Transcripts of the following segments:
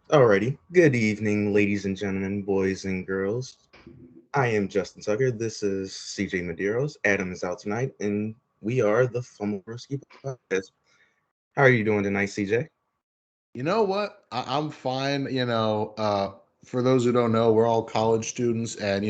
Alrighty. Good evening, ladies and gentlemen, boys and girls. I am Justin Tucker. This is CJ Medeiros. Adam is out tonight, and we are the Fumblerooski podcast. How are you doing tonight, CJ? You know what? I'm fine. For those who don't know, we're all college students and,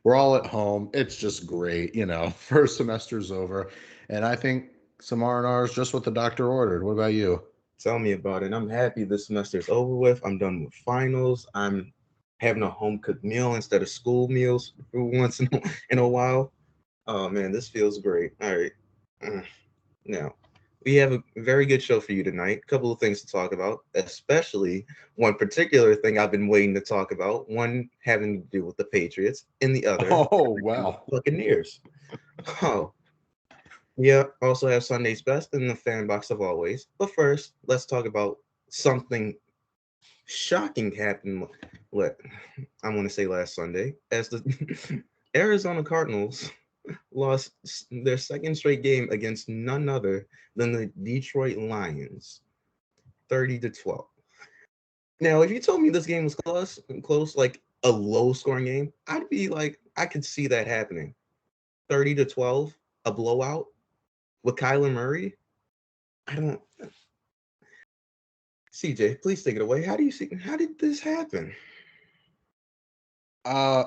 we're all at home. It's just great. First semester's over. And I think some R&R is just what the doctor ordered. What about you? Tell me about it. I'm happy this semester is over with. I'm done with finals. I'm having a home cooked meal instead of school meals for once in a while. Oh man, this feels great. All right. Uh, Now, we have a very good show for you tonight. A couple of things to talk about, especially one particular thing I've been waiting to talk about, one having to do with the Patriots, and the other Oh, having to do with well. the Buccaneers. Oh, yeah, also have Sunday's best in the fan box of always. But first, let's talk about something shocking happened. What I want to say last Sunday, as the Arizona Cardinals lost their second straight game against none other than the Detroit Lions, 30-12. Now, if you told me this game was close, like a low-scoring game, I'd be like, I could see that happening. 30-12, a blowout with Kyler Murray. I don't. CJ, please take it away. How do you see? How did this happen? Uh,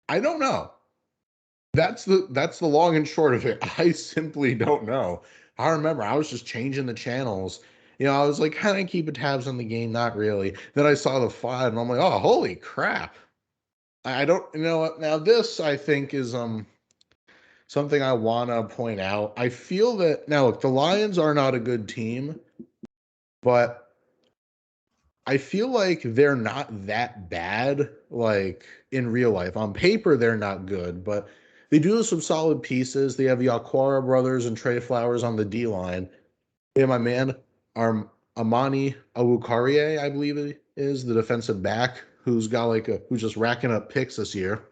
I don't know. That's the long and short of it. I simply don't know. I remember I was just changing the channels. I was like kind of keeping tabs on the game, not really. Then I saw the five, and I'm like, oh, holy crap! I don't you know what now. This I think is something I want to point out. I feel that now, look, the Lions are not a good team, but I feel like they're not that bad, like in real life. On paper, they're not good, but they do have some solid pieces. They have the Aquara brothers and Trey Flowers on the D line. They have my man, Amani Awukarie, I believe it is, the defensive back, who's just racking up picks this year.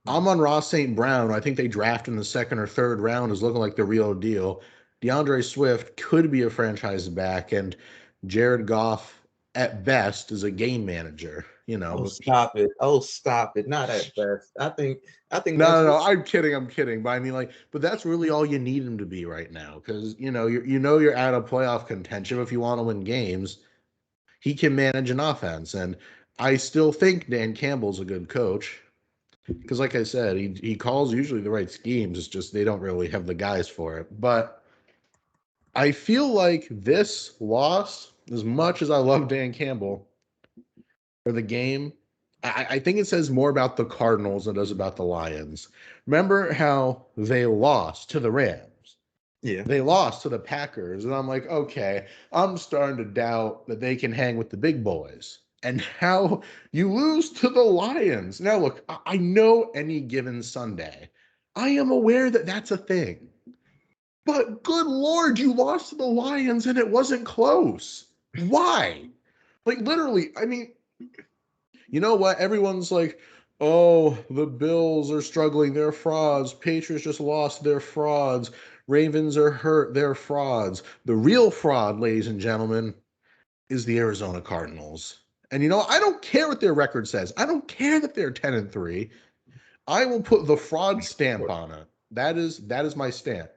Amon-Ra St. Brown, I think they drafted in the second or third round, is looking like the real deal. DeAndre Swift could be a franchise back, and Jared Goff, at best, is a game manager. Oh, But stop it! Oh, stop it! Not at best. I think no, that's no, what. no. I'm kidding. But I mean, like, but that's really all you need him to be right now, because you're out of playoff contention if you want to win games. He can manage an offense, and I still think Dan Campbell's a good coach. Because, like I said, he calls usually the right schemes. It's just they don't really have the guys for it. But I feel like this loss, as much as I love Dan Campbell for the game, I think it says more about the Cardinals than it does about the Lions. Remember how they lost to the Rams? Yeah. They lost to the Packers, and I'm like, okay, I'm starting to doubt that they can hang with the big boys. And now you lose to the Lions. Now, look, I know any given Sunday, I am aware that that's a thing. But good Lord, you lost to the Lions and it wasn't close. Why? Like, literally, I mean, you know what? Everyone's like, oh, the Bills are struggling. They're frauds. Patriots just lost. They're frauds. Ravens are hurt. They're frauds. The real fraud, ladies and gentlemen, is the Arizona Cardinals. And I don't care what their record says. I don't care that they're 10-3. I will put the fraud stamp on it. That is my stamp.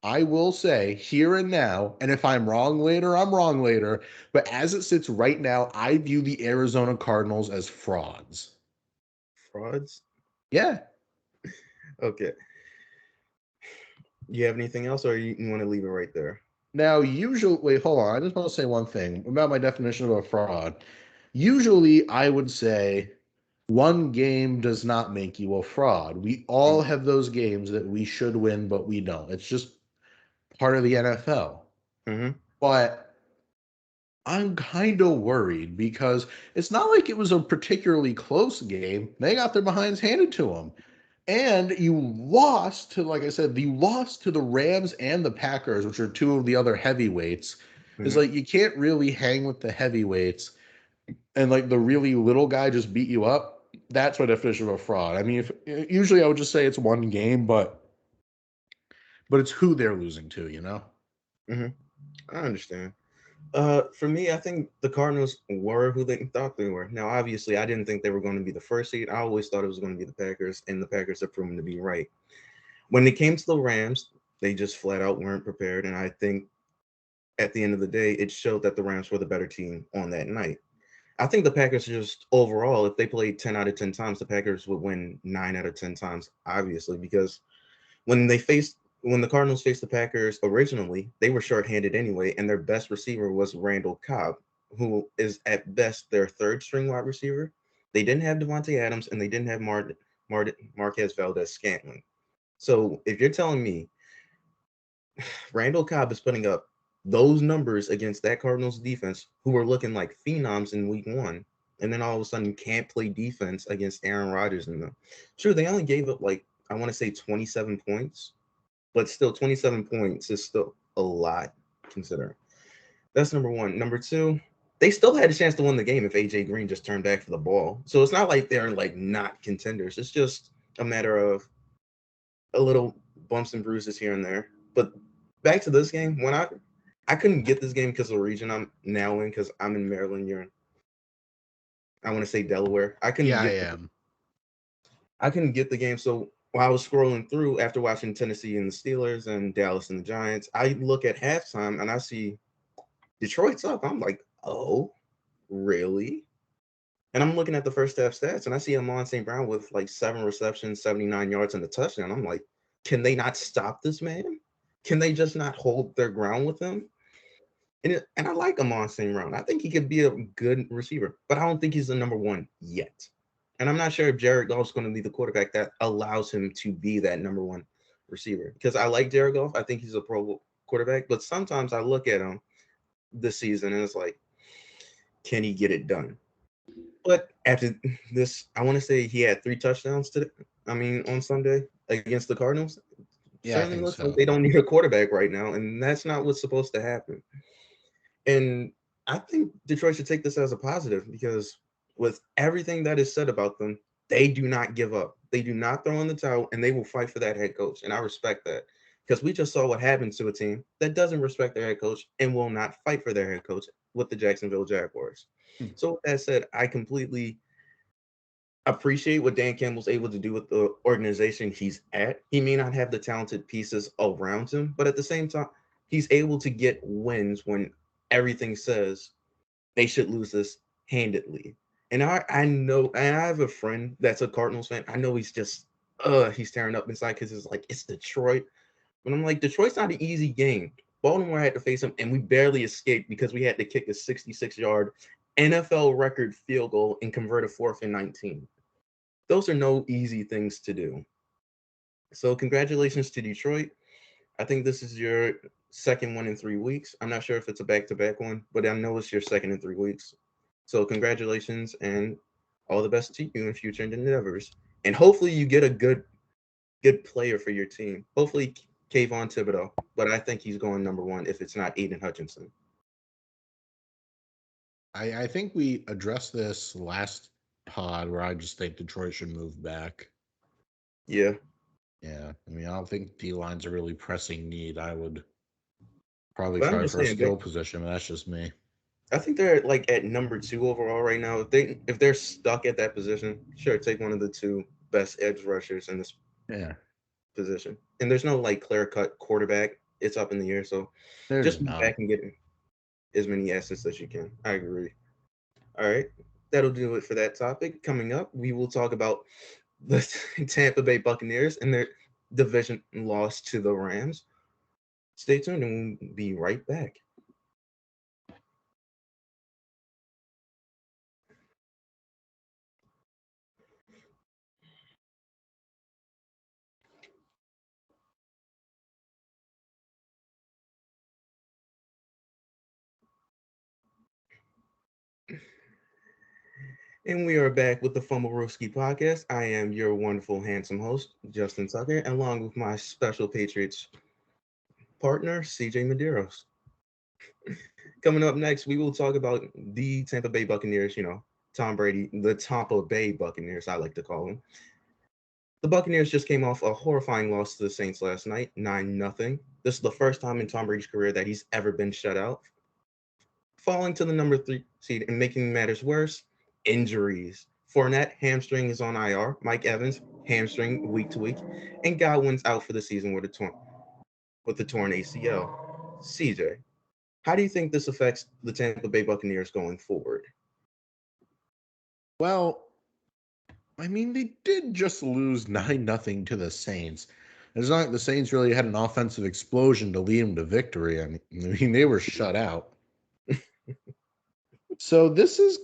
I will say here and now, and if I'm wrong later, I'm wrong later. But as it sits right now, I view the Arizona Cardinals as frauds. Frauds. Yeah. Okay. You have anything else, or you want to leave it right there? Now, usually, wait, hold on. I just want to say one thing about my definition of a fraud. Usually, I would say one game does not make you a fraud. We all have those games that we should win, but we don't. It's just part of the NFL. Mm-hmm. But I'm kind of worried because it's not like it was a particularly close game. They got their behinds handed to them. And you lost to, like I said, you lost to the Rams and the Packers, which are two of the other heavyweights. It's Mm-hmm. like you can't really hang with the heavyweights and like the really little guy just beat you up. that's my definition of a fraud. I mean, if usually I would just say it's one game, but it's who they're losing to, you know? Hmm. I understand. For me, I think the Cardinals were who they thought they were. Now, obviously, I didn't think they were going to be the first seed. I always thought it was going to be the Packers, and the Packers have proven to be right. When it came to the Rams, they just flat out weren't prepared, and I think at the end of the day, it showed that the Rams were the better team on that night. I think the Packers just overall, if they played 10 out of 10 times, the Packers would win 9 out of 10 times, obviously, because when the Cardinals faced the Packers originally, they were shorthanded anyway, and their best receiver was Randall Cobb, who is at best their third string wide receiver. They didn't have Devontae Adams, and they didn't have Marquez Valdez Scantling. So if you're telling me Randall Cobb is putting up those numbers against that Cardinals defense, who were looking like phenoms in week one, and then all of a sudden can't play defense against Aaron Rodgers and them. Sure, they only gave up like I want to say 27 points, but still 27 points is still a lot considering. That's number one. Number two, they still had a chance to win the game if AJ Green just turned back for the ball. So it's not like they're like not contenders. It's just a matter of a little bumps and bruises here and there. But back to this game, when I couldn't get this game because of the region I'm now in, because I'm in Maryland, you're in, I want to say Delaware. Yeah, I am. I couldn't get the game. So while I was scrolling through after watching Tennessee and the Steelers and Dallas and the Giants, I look at halftime and I see Detroit's up. I'm like, oh, really? And I'm looking at the first half stats and I see Amon St. Brown with like 7 receptions, 79 yards, and a touchdown. I'm like, can they not stop this man? Can they just not hold their ground with him? And I like Amon St. Brown. I think he could be a good receiver, but I don't think he's the number one yet. And I'm not sure if Jared Goff's going to be the quarterback that allows him to be that number one receiver. Because I like Jared Goff. I think he's a pro quarterback. But sometimes I look at him this season and it's like, can he get it done? But after this, I want to say he had 3 touchdowns today. I mean, on Sunday against the Cardinals. Yeah, I Certainly think looks like so. they don't need a quarterback right now, and that's not what's supposed to happen. And I think Detroit should take this as a positive because with everything that is said about them, they do not give up. They do not throw in the towel, and they will fight for that head coach. And I respect that because we just saw what happens to a team that doesn't respect their head coach and will not fight for their head coach with the Jacksonville Jaguars. Hmm. So with that said, I completely appreciate what Dan Campbell's able to do with the organization he's at. He may not have the talented pieces around him, but at the same time, he's able to get wins when everything says they should lose this handedly. And I know, and I have a friend that's a Cardinals fan. I know he's tearing up inside because it's like it's Detroit. But I'm like, Detroit's not an easy game. Baltimore had to face them, and we barely escaped because we had to kick a 66-yard NFL record field goal and convert a 4th and 19. Those are no easy things to do. So congratulations to Detroit. I think this is your second one in 3 weeks. I'm not sure if it's a back-to-back one, but I know it's your second in 3 weeks. So congratulations and all the best to you in future endeavors. And hopefully you get a good player for your team. Hopefully Kayvon Thibodeau, but I think he's going number one if it's not Aiden Hutchinson. I think we addressed this last pod where I just think Detroit should move back. Yeah. Yeah, I mean, I don't think D line's a really pressing need. I would probably But I'm try just for a saying skill position, but that's just me. I think they're like at number two overall right now. If they're stuck at that position, sure, take one of the two best edge rushers in this Yeah, position. And there's no like clear cut quarterback. It's up in the air. So there's just be none. back and get as many assets as you can. I agree. All right. That'll do it for that topic. Coming up, we will talk about the Tampa Bay Buccaneers and their division loss to the Rams. Stay tuned and we'll be right back. And we are back with the Fumblerooski podcast. I am your wonderful, handsome host, Justin Tucker, along with my special Patriots partner, CJ Medeiros. Coming up next, we will talk about the Tampa Bay Buccaneers, Tom Brady, the Tampa Bay Buccaneers, I like to call them. The Buccaneers just came off a horrifying loss to the Saints last night, 9-0. This is the first time in Tom Brady's career that he's ever been shut out. Falling to the number 3 seed and making matters worse, injuries. Fournette, hamstring is on IR. Mike Evans, hamstring week to week. And Godwin's out for the season with the torn ACL. CJ, how do you think this affects the Tampa Bay Buccaneers going forward? Well, I mean, they did just lose 9-0 to the Saints. It's not like the Saints really had an offensive explosion to lead them to victory. I mean, they were shut out. So this is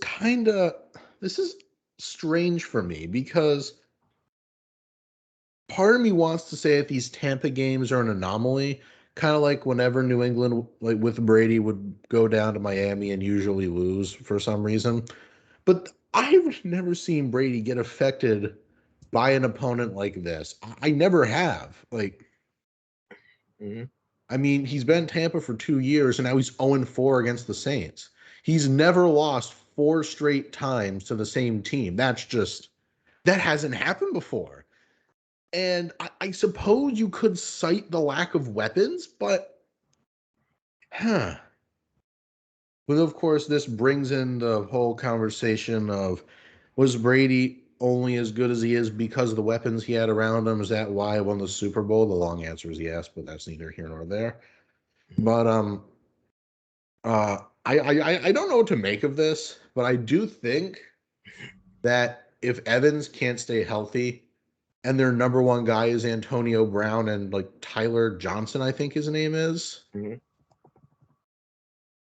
strange for me because part of me wants to say that these Tampa games are an anomaly, kind of like whenever New England, like with Brady, would go down to Miami and usually lose for some reason. But I've never seen Brady get affected by an opponent like this. I never have. Like, Mhm. I mean, he's been in Tampa for 2 years and now he's 0-4 against the Saints. He's never lost 4 straight times to the same team. That hasn't happened before. And I suppose you could cite the lack of weapons, but huh. But of course, this brings in the whole conversation of, was Brady only as good as he is because of the weapons he had around him? Is that why he won the Super Bowl? The long answer is yes, but that's neither here nor there. But I don't know what to make of this, but I do think that if Evans can't stay healthy and their number one guy is Antonio Brown and like Tyler Johnson, I think his name is, Mhm.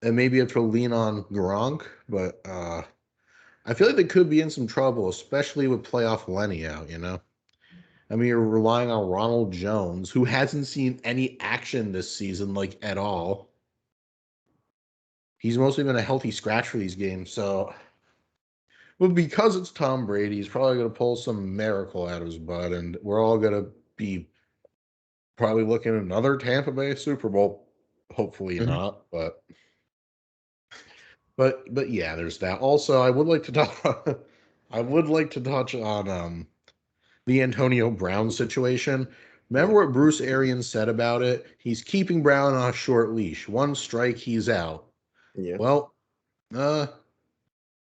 and maybe have to lean on Gronk, but I feel like they could be in some trouble, especially with playoff Lenny out, you know? I mean, you're relying on Ronald Jones, who hasn't seen any action this season, like at all. He's mostly been a healthy scratch for these games. So, well, because it's Tom Brady, he's probably going to pull some miracle out of his butt, and we're all going to be probably looking at another Tampa Bay Super Bowl. Hopefully Mhm. not, but yeah, there's that. Also, I would like to talk. I would like to touch on the Antonio Brown situation. Remember Yeah. what Bruce Arians said about it? He's keeping Brown on a short leash. One strike, he's out. Yeah. Well,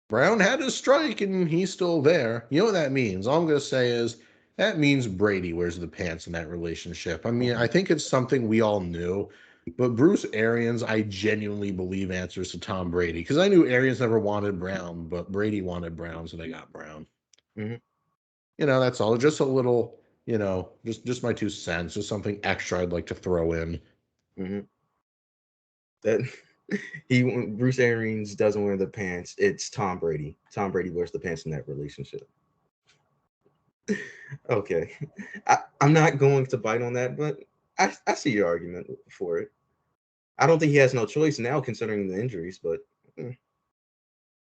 Brown had his strike and he's still there. You know what that means? All I'm going to say is that means Brady wears the pants in that relationship. I mean, I think it's something we all knew, but Bruce Arians, I genuinely believe answers to Tom Brady because I knew Arians never wanted Brown, but Brady wanted Brown, so they got Brown. Mhm. That's all. Just a little, just my 2 cents, just something extra I'd like to throw in. Mhm. That Bruce Arians doesn't wear the pants. It's Tom Brady. Tom Brady wears the pants in that relationship. Okay, I'm not going to bite on that, but I see your argument for it. I don't think he has no choice now considering the injuries, but mm.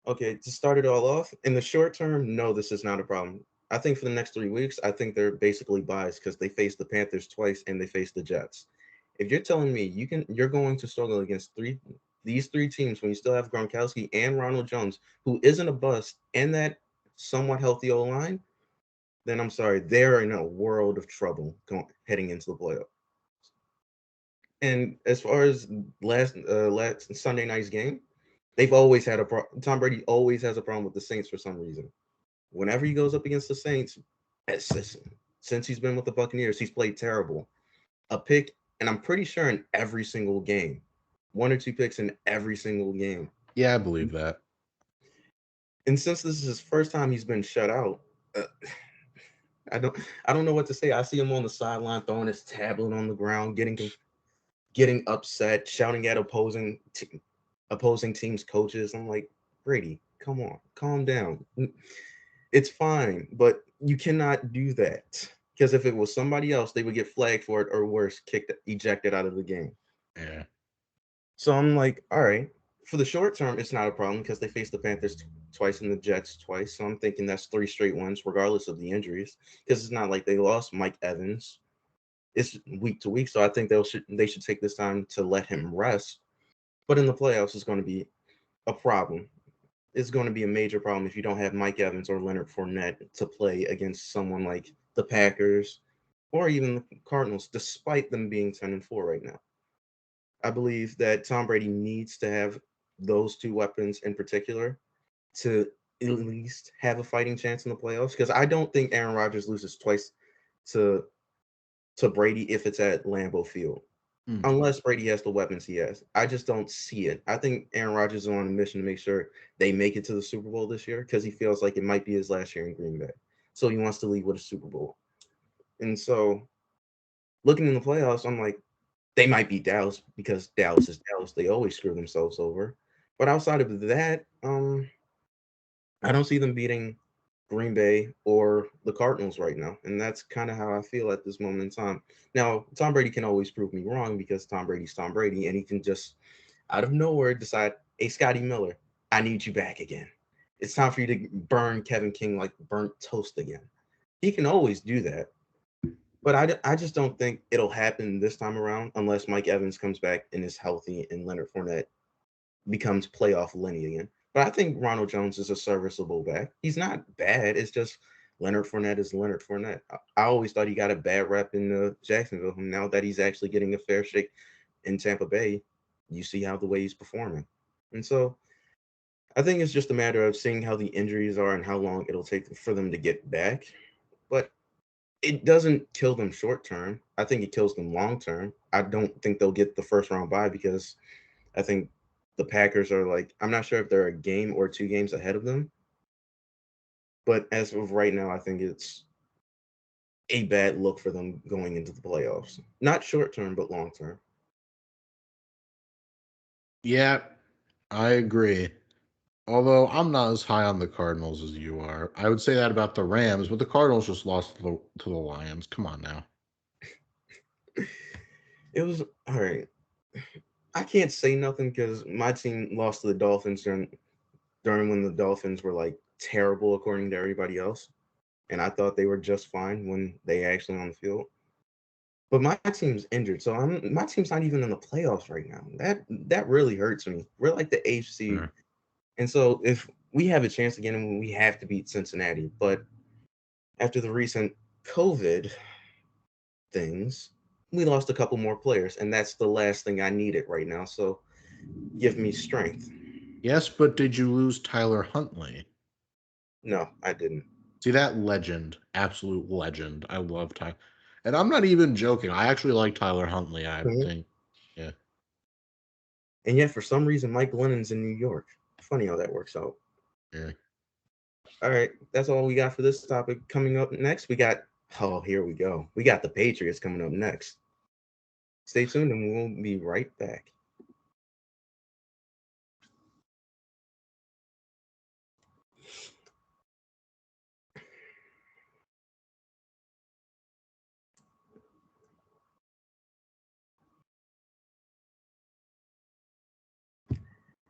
Okay, to start it all off, in the short term, no, this is not a problem. I think for the next 3 weeks, I think they're basically biased because they face the Panthers twice and they face the Jets. If you're telling me you're going to struggle against these 3 teams when you still have Gronkowski and Ronald Jones, who isn't a bust, and that somewhat healthy O line, then I'm sorry, they're in a world of trouble heading into the playoff. And as far as last Sunday night's game, they've always had a problem. Tom Brady always has a problem with the Saints for some reason. Whenever he goes up against the Saints, since he's been with the Buccaneers, he's played terrible. A pick, and I'm pretty sure in every single game, 1 or 2 picks in every single game. Yeah, I believe that. And since this is his first time he's been shut out, uh, I don't I don't know what to say. I see him on the sideline throwing his tablet on the ground, getting upset, shouting at opposing teams' coaches. I'm like, Brady, come on, calm down. It's fine, but you cannot do that because if it was somebody else, they would get flagged for it or worse, ejected out of the game. Yeah. So I'm like, all right. For the short term, it's not a problem because they faced the Panthers twice and the Jets twice. So I'm thinking that's 3 straight wins, regardless of the injuries, because it's not like they lost Mike Evans. It's week to week, so I think they should take this time to let him rest. But in the playoffs, it's going to be a problem. is going to be a major problem if you don't have Mike Evans or Leonard Fournette to play against someone like the Packers or even the Cardinals, despite them being 10-4 right now. I believe that Tom Brady needs to have those two weapons in particular to at least have a fighting chance in the playoffs. Because I don't think Aaron Rodgers loses twice to Brady if it's at Lambeau Field, Mm. unless Brady has the weapons he has. I just don't see it. I think Aaron Rodgers is on a mission to make sure they make it to the Super Bowl this year because he feels like it might be his last year in Green Bay. So he wants to leave with a Super Bowl. And so looking in the playoffs, I'm like, they might beat Dallas because Dallas is Dallas. They always screw themselves over. But outside of that, I don't see them beating Green Bay or the Cardinals right now. And that's kind of how I feel at this moment in time. Now, Tom Brady can always prove me wrong because Tom Brady's Tom Brady and he can just out of nowhere decide, hey, Scotty Miller, I need you back again. It's time for you to burn Kevin King like burnt toast again. He can always do that. But I just don't think it'll happen this time around unless Mike Evans comes back and is healthy and Leonard Fournette becomes playoff Lenny again. But I think Ronald Jones is a serviceable back. He's not bad. It's just Leonard Fournette is Leonard Fournette. I always thought he got a bad rep in Jacksonville. Now that he's actually getting a fair shake in Tampa Bay, you see how the way he's performing. And so I think it's just a matter of seeing how the injuries are and how long it'll take for them to get back. But it doesn't kill them short term. I think it kills them long term. I don't think they'll get the first round bye because I think the Packers are like, I'm not sure if they're a game or 2 games ahead of them. But as of right now, I think it's a bad look for them going into the playoffs. Not short term, but long term. Yeah, I agree. Although I'm not as high on the Cardinals as you are. I would say that about the Rams, but the Cardinals just lost to the Lions. Come on now. It was all right. I can't say nothing because my team lost to the Dolphins during when the Dolphins were like terrible according to everybody else. And I thought they were just fine when they actually on the field. But my team's injured, so my team's not even in the playoffs right now. That really hurts me. We're like the AFC, Sure. and so if we have a chance again, we have to beat Cincinnati. But after the recent COVID things, we lost a couple more players, and that's the last thing I needed right now. So give me strength. Yes, but did you lose Tyler Huntley? No, I didn't. See that legend, absolute legend. I love Tyler, and I'm not even joking. I actually like Tyler Huntley. I Mhm. think, yeah, And yet, for some reason, Mike Glennon's in New York. Funny how that works out. yeah. All right, that's all we got for this topic. Coming up next, we got, oh, here we go. We got the Patriots coming up next. Stay tuned and we'll be right back.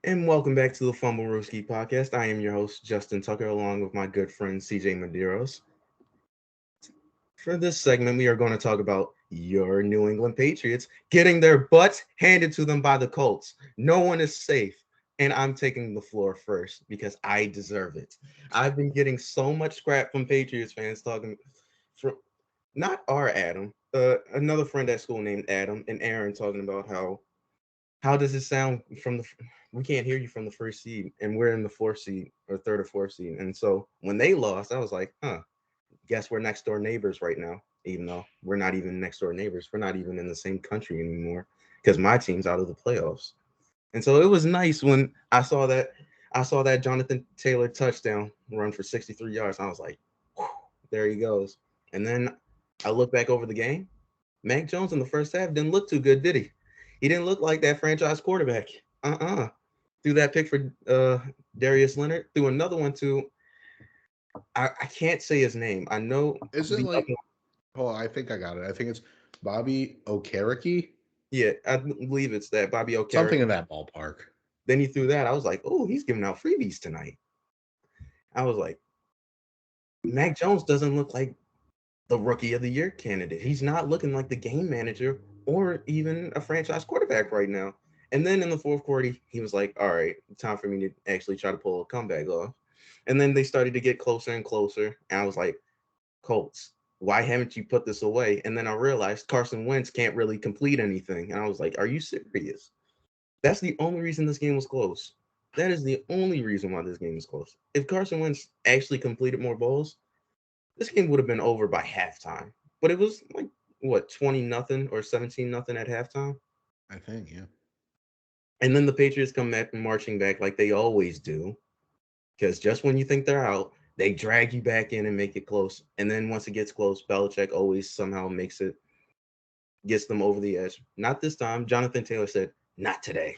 And welcome back to the Fumblerooski podcast. I am your host, Justin Tucker, along with my good friend, CJ Medeiros. For this segment, we are going to talk about your New England Patriots getting their butts handed to them by the Colts. No one is safe. And I'm taking the floor first because I deserve it. I've been getting so much scrap from Patriots fans talking from not our Adam, another friend at school named Adam and Aaron talking about how does it sound from we can't hear you from the first seed and we're in the fourth seed or third or fourth seed. And so when they lost, I was like, guess we're next door neighbors right now, even though we're not even next door neighbors. We're not even in the same country anymore because my team's out of the playoffs. And so it was nice when I saw that Jonathan Taylor touchdown run for 63 yards. I was like, whew, there he goes. And then I look back over the game. Mac Jones in the first half didn't look too good, did he? He didn't look like that franchise quarterback. Threw that pick for Darius Leonard. Threw another one to I can't say his name. I know Isn't the like, other oh, I think I got it. I think it's Bobby Okereke, yeah, I believe it's that Bobby O'Carroll. something in that ballpark. Then he threw that. I was like, oh, he's giving out freebies tonight. I was like, Mac Jones doesn't look like the rookie of the year candidate. He's not looking like the game manager or even a franchise quarterback right now. And then in the fourth quarter, he was like, all right, time for me to actually try to pull a comeback off. And then they started to get closer and closer. And I was like, Colts, why haven't you put this away? And then I realized Carson Wentz can't really complete anything. And I was like, are you serious? That's the only reason this game was close. That is the only reason why this game is close. If Carson Wentz actually completed more balls, this game would have been over by halftime. But it was like what, 20-0 or 17-0 at halftime? I think, yeah. And then the Patriots come back marching back like they always do. Because just when you think they're out, they drag you back in and make it close. And then once it gets close, Belichick always somehow gets them over the edge. Not this time. Jonathan Taylor said, not today.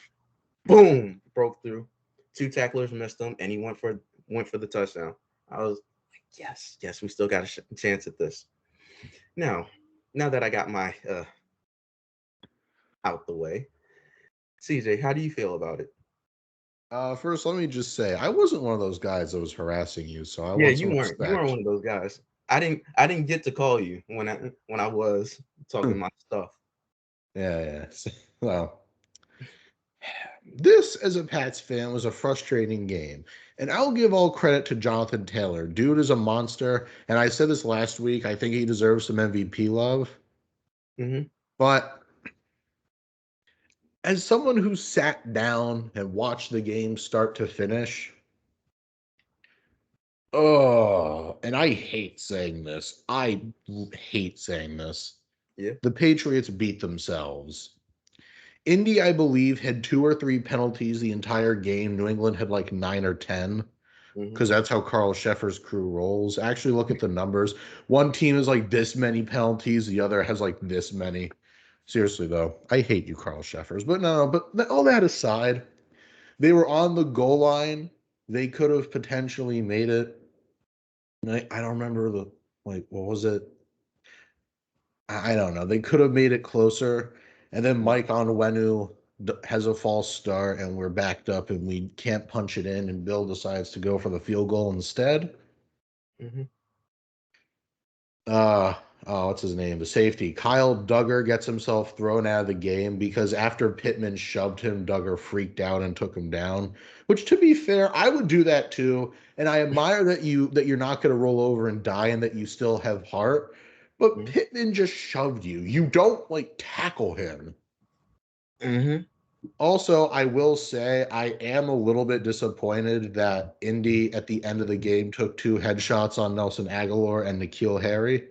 Boom, broke through. Two tacklers missed him, and he went for the touchdown. I was like, yes, we still got a chance at this. Now that I got my out the way, CJ, how do you feel about it? First, let me just say, I wasn't one of those guys that was harassing you, so I Yeah, want you some weren't. You weren't respect. one of those guys. I didn't get to call you when I was talking my stuff. Yeah. Well, this, as a Pats fan, was a frustrating game. And I'll give all credit to Jonathan Taylor. Dude is a monster. And I said this last week. I think he deserves some MVP love. Mm-hmm. But as someone who sat down and watched the game start to finish, oh, and I hate saying this. I hate saying this. Yeah. The Patriots beat themselves. Indy, I believe, had 2 or 3 penalties the entire game. New England had like 9 or 10 Mm-hmm. because that's how Carl Sheffer's crew rolls. Actually, look at the numbers. One team is like this many penalties, the other has like this many. Seriously, though, I hate you, Carl Sheffers. But no, but all that aside, they were on the goal line. They could have potentially made it. I don't remember what was it? I don't know. They could have made it closer. And then Mike Onwenu has a false start, and we're backed up, and we can't punch it in. And Bill decides to go for the field goal instead. Mm-hmm. What's his name? The safety. Kyle Duggar gets himself thrown out of the game because after Pittman shoved him, Duggar freaked out and took him down. Which, to be fair, I would do that too. And I admire that you're not going to roll over and die and that you still have heart. But Pittman just shoved you. You don't like tackle him. Mm-hmm. Also, I will say I am a little bit disappointed that Indy at the end of the game took 2 headshots on Nelson Aguilar and N'Keal Harry.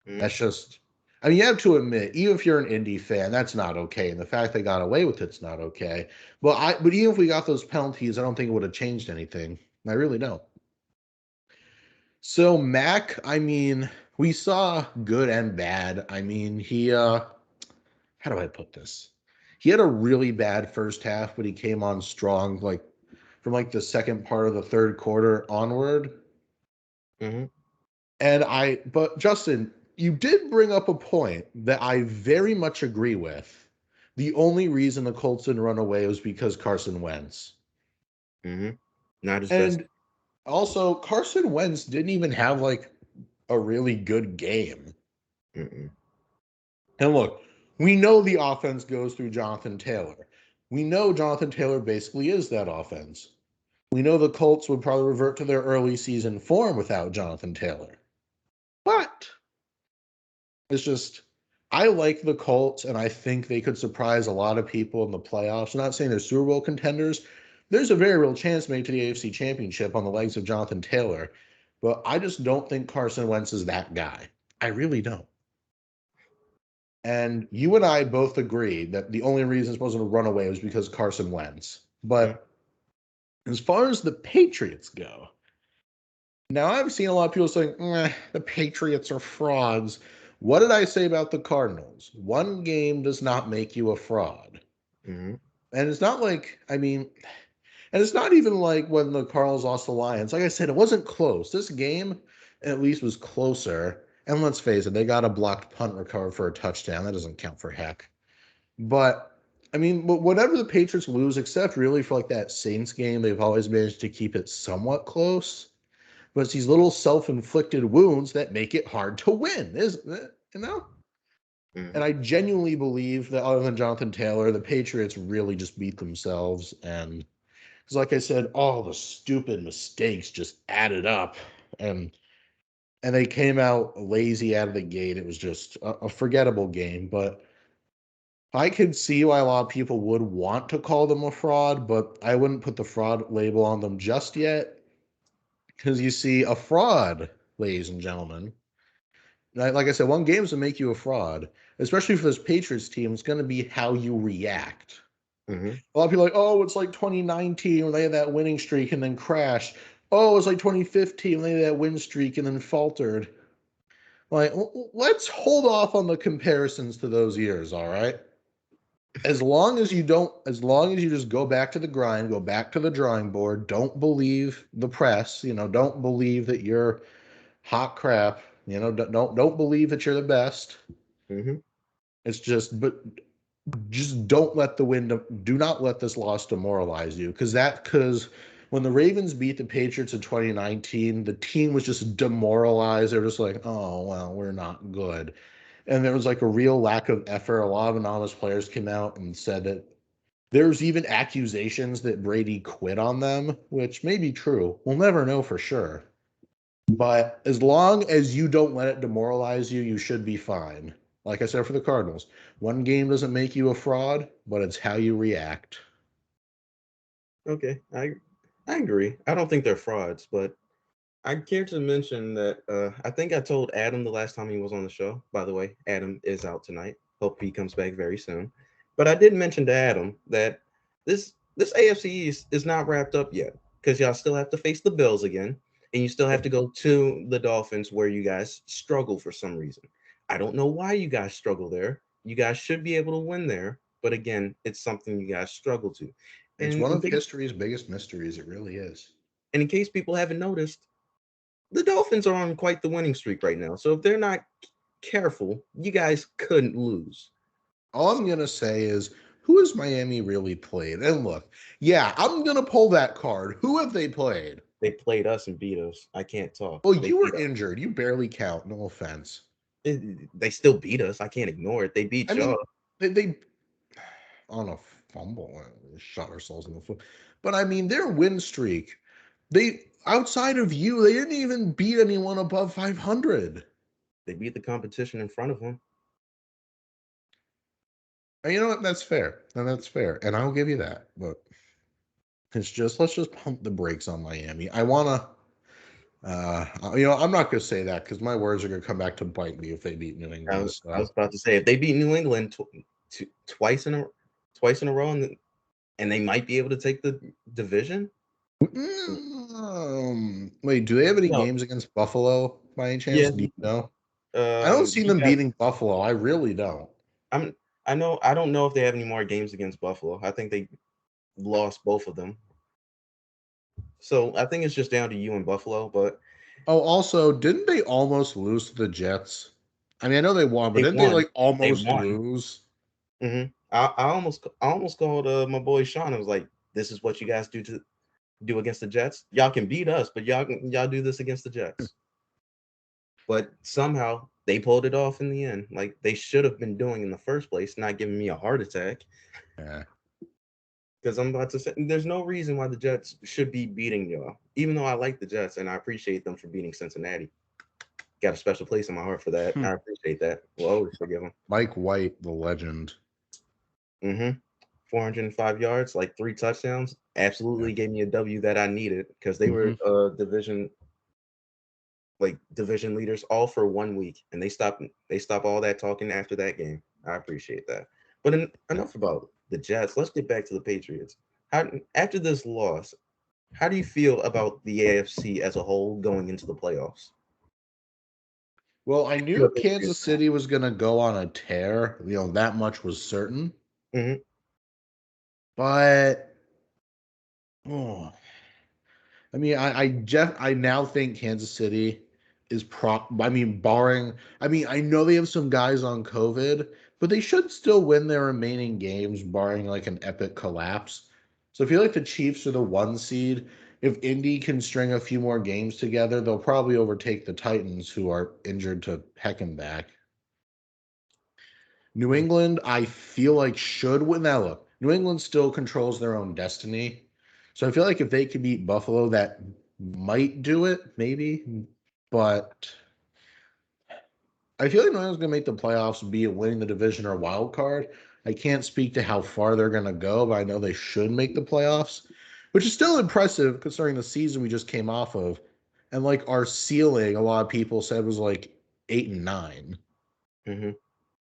Mm-hmm. That's just, I mean, you have to admit, even if you're an Indy fan, that's not okay. And the fact they got away with it's not okay. But even if we got those penalties, I don't think it would have changed anything. I really don't. So Mac, I mean, we saw good and bad. I mean, how do I put this? He had a really bad first half, but he came on strong, like from like the second part of the third quarter onward. Mm-hmm. But Justin, you did bring up a point that I very much agree with. The only reason the Colts didn't run away was because Carson Wentz. Mm-hmm. Not his best. And also, Carson Wentz didn't even have like a really good game. Mm-mm. And look, we know the offense goes through Jonathan Taylor. We know Jonathan Taylor basically is that offense. We know the Colts would probably revert to their early season form without Jonathan Taylor. But it's just, I like the Colts, and I think they could surprise a lot of people in the playoffs. I'm not saying they're Super Bowl contenders. There's a very real chance to make it to the AFC Championship on the legs of Jonathan Taylor. But I just don't think Carson Wentz is that guy. I really don't. And you and I both agree that the only reason it's supposed to run away was because Carson Wentz. But as far as the Patriots go, now I've seen a lot of people saying, the Patriots are frauds. What did I say about the Cardinals? One game does not make you a fraud. Mm-hmm. And it's not like, I mean, and it's not even like when the Cardinals lost the Lions. Like I said, it wasn't close. This game at least was closer. And let's face it, they got a blocked punt recovered for a touchdown. That doesn't count for heck. But I mean, whatever the Patriots lose, except really for like that Saints game, they've always managed to keep it somewhat close. But it's these little self-inflicted wounds that make it hard to win, isn't it? You know? And Mhm. I genuinely believe that other than Jonathan Taylor, the Patriots really just beat themselves. And because, like I said, all the stupid mistakes just added up. And they came out lazy out of the gate. It was just a forgettable game. But I could see why a lot of people would want to call them a fraud, but I wouldn't put the fraud label on them just yet. Because you see, a fraud, ladies and gentlemen, like I said, one game's to make you a fraud, especially for this Patriots team. It's going to be how you react. Mhm. A lot of people are like, oh, it's like 2019 when they had that winning streak and then crashed. Oh, it's like 2015 when they had that win streak and then faltered. Like, let's hold off on the comparisons to those years, all right? As long as you just go back to the grind, go back to the drawing board, don't believe the press, don't believe that you're hot crap, don't believe that you're the best. Mhm. It's but just don't let do not let this loss demoralize you, because when the Ravens beat the Patriots in 2019, the team was just demoralized. They're just like, oh well, we're not good. And there was like a real lack of effort. A lot of anonymous players came out and said that there's even accusations that Brady quit on them, which may be true. We'll never know for sure. But as long as you don't let it demoralize you, you should be fine. Like I said for the Cardinals, one game doesn't make you a fraud, but it's how you react. Okay, I agree. I don't think they're frauds, but I care to mention that I think I told Adam the last time he was on the show. By the way, Adam is out tonight. Hope he comes back very soon. But I did mention to Adam that this AFC East is not wrapped up yet because y'all still have to face the Bills again, and you still have to go to the Dolphins where you guys struggle for some reason. I don't know why you guys struggle there. You guys should be able to win there, but again, it's something you guys struggle to. It's And one of history's biggest mysteries. It really is. in case people haven't noticed, the Dolphins are on quite the winning streak right now. So if they're not careful, you guys couldn't lose. All I'm going to say is, who has Miami really played? And look, yeah, I'm going to pull that card. Who have they played? They played us and beat us. I can't talk. Well, They you beat were us. injured. You barely count. No offense. They still beat us. I can't ignore it. They I beat y'all. mean, they on a fumble, shot ourselves in the foot. But I mean, their win streak, they outside of you, they didn't even beat anyone above 500. They beat the competition in front of them. And you know what? That's fair. And that's fair. And I'll give you that. But let's just pump the brakes on Miami. I wanna I'm not gonna say that because my words are gonna come back to bite me if they beat New England. I So was about to say if they beat New England twice in a row, and they might be able to take the division. wait, do they have any No, games against Buffalo by any chance? yeah. Do you know? I don't see You them got. beating Buffalo. I really don't. I'm. I know. I don't know if they have any more games against Buffalo. I think they lost both of them. So I think it's just down to you and Buffalo, but Oh, also, didn't they almost lose to the Jets? I mean, I know they won, but they didn't they won. like They almost won. lose? I almost called my boy Sean. I was like, "This is what you guys do against the Jets. Y'all can beat us, but y'all do this against the Jets." But somehow they pulled it off in the end, like they should have been doing in the first place, not giving me a heart attack. Yeah. Because I'm about to say, there's no reason why the Jets should be beating y'all, even though I like the Jets and I appreciate them for beating Cincinnati. Got a special place in my heart for that. Hmm. I appreciate that. We'll always forgive them. Mike White, the legend. Mm-hmm. 405 yards, like 3 touchdowns. Yeah. Absolutely gave me a W that I needed because they were Hmm. division leaders all for 1 week, and they stopped all that talking after that game. I appreciate that. But enough about the Jets. Let's get back to the Patriots. After this loss, how do you feel about the AFC as a whole going into the playoffs? Well, I You're a knew Patriots Kansas City was going to go on a tear. That much was certain. fan. But oh, I mean, I now think Kansas City is I mean, barring, I mean, I know they have some guys on COVID, but they should still win their remaining games, barring like an epic collapse. So I feel like the Chiefs are the 1 seed. If Indy can string a few more games together, they'll probably overtake the Titans, who are injured to heck and back. New England, I feel like should win. Now, look, New England still controls their own destiny. So I feel like if they could beat Buffalo, that might do it, maybe. But I feel like New England's going to make the playoffs, be it winning the division or a wild card. I can't speak to how far they're going to go, but I know they should make the playoffs, which is still impressive considering the season we just came off of. And like our ceiling, a lot of people said was like 8 and 9. Mm-hmm.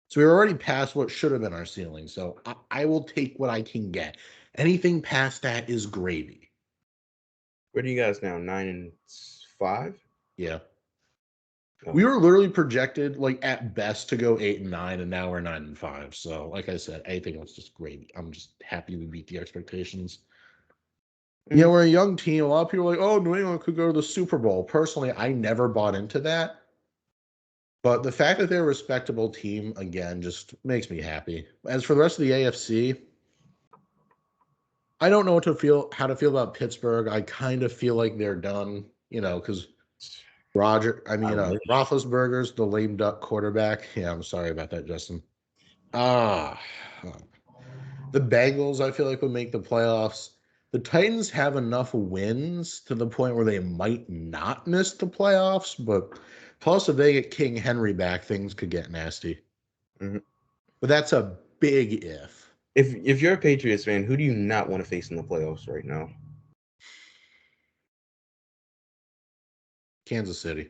So we were already past what should have been our ceiling. So I will take what I can get. Anything past that is gravy. Where do you guys now? 9-5? Yeah. Oh. We were literally projected, like, at best to go 8 and 9, and now we're 9 and 5. So, like I said, I think it's just gravy. I'm just happy we beat the expectations. Mm-hmm. You know, we're a young team. A lot of people are like, oh, New England could go to the Super Bowl. Personally, I never bought into that. But the fact that they're a respectable team, again, just makes me happy. As for the rest of the AFC, I don't know how to feel about Pittsburgh. I kind of feel like they're done, because Roethlisberger's the lame duck quarterback. Yeah, I'm sorry about that, Justin. Ah, the Bengals, I feel like, would make the playoffs. The Titans have enough wins to the point where they might not miss the playoffs, but plus, if they get King Henry back, things could get nasty. Mm-hmm. But that's a big if. If you're a Patriots fan, who do you not want to face in the playoffs right now? Kansas City.